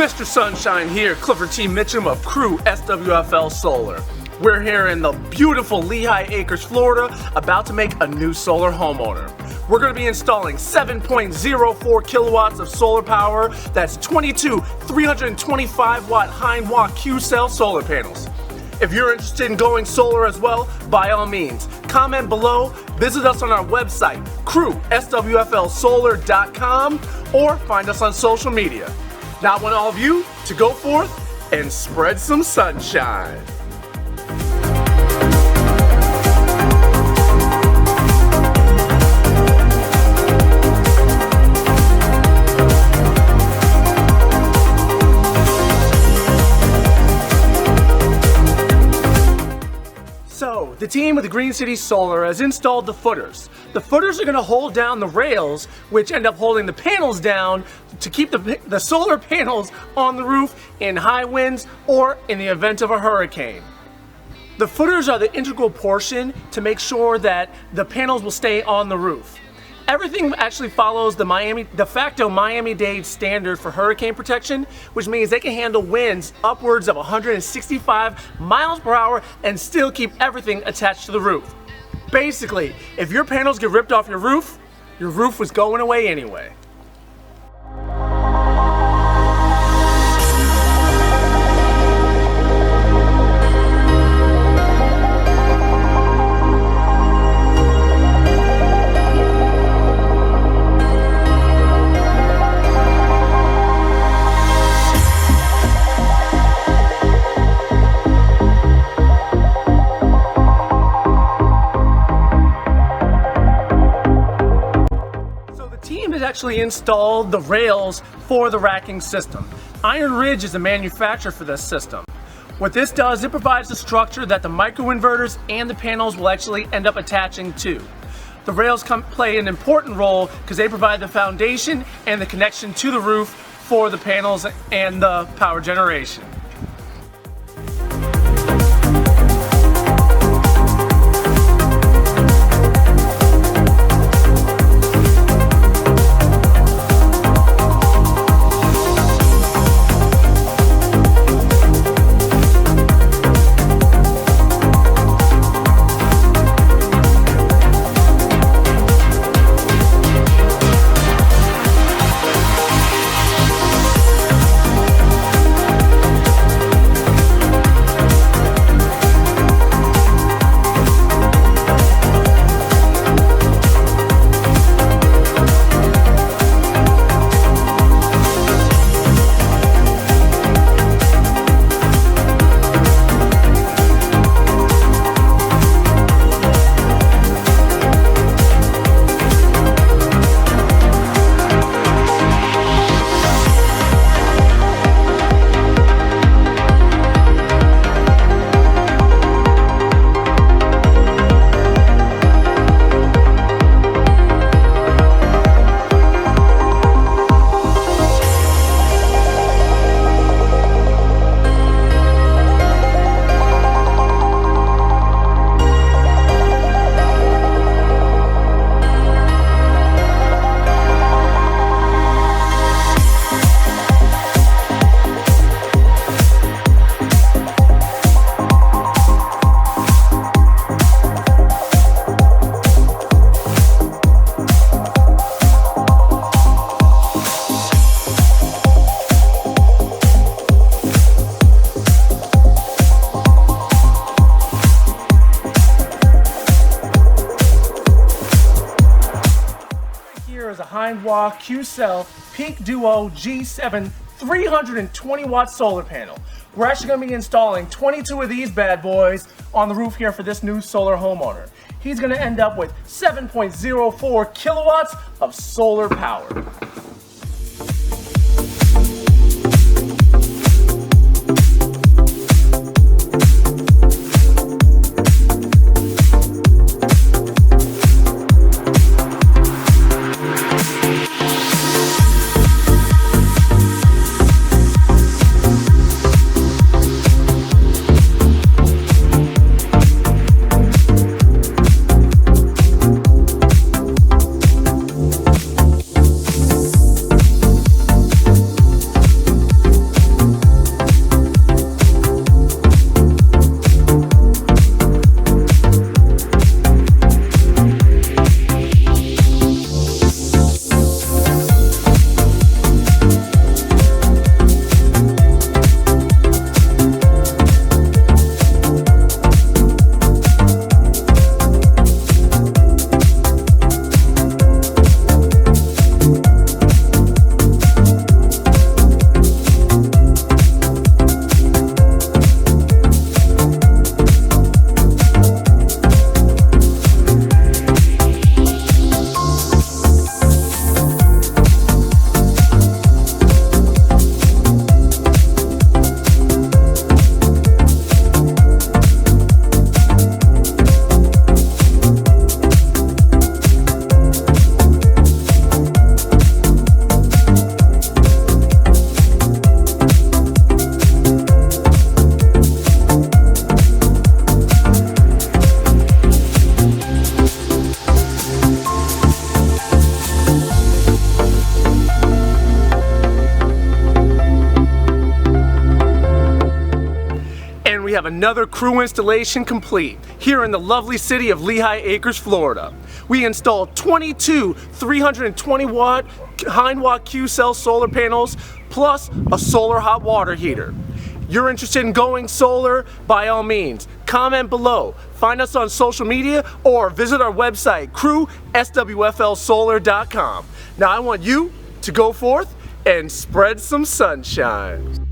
Mr. Sunshine here, Clifford Mitchem of CrewSWFLsolar. We're here in the beautiful Lehigh Acres, Florida, about to make a new solar homeowner. We're going to be installing 7.04 kilowatts of solar power. That's 22 325 watt Hanwha Q-cell solar panels. If you're interested in going solar as well, by all means, comment below, visit us on our website, CrewSWFLsolar.com, or find us on social media. Now I want all of you to go forth and spread some sunshine. So, the team with the Green City Solar has installed the footers. The footers are going to hold down the rails, which end up holding the panels down to keep the solar panels on the roof in high winds or in the event of a hurricane. The footers are the integral portion to make sure that the panels will stay on the roof. Everything actually follows the de facto Miami-Dade standard for hurricane protection, which means they can handle winds upwards of 165 miles per hour and still keep everything attached to the roof. Basically, if your panels get ripped off your roof was going away anyway. Actually installed the rails for the racking system. Iron Ridge is the manufacturer for this system. What this does, it provides the structure that the microinverters and the panels will actually end up attaching to. The rails play an important role because they provide the foundation and the connection to the roof for the panels and the power generation. Is a Hanwha Q-cell Peak Duo G7 320 watt solar panel. We're actually going to be installing 22 of these bad boys on the roof here for this new solar homeowner. He's going to end up with 7.04 kilowatts of solar power. have another crew installation complete here in the lovely city of Lehigh Acres, Florida. We installed 22 320 watt Hanwha Q-cell solar panels plus a solar hot water heater. You're interested in going solar? By all means, comment below, find us on social media, or visit our website, CrewSWFLsolar.com. Now I want you to go forth and spread some sunshine.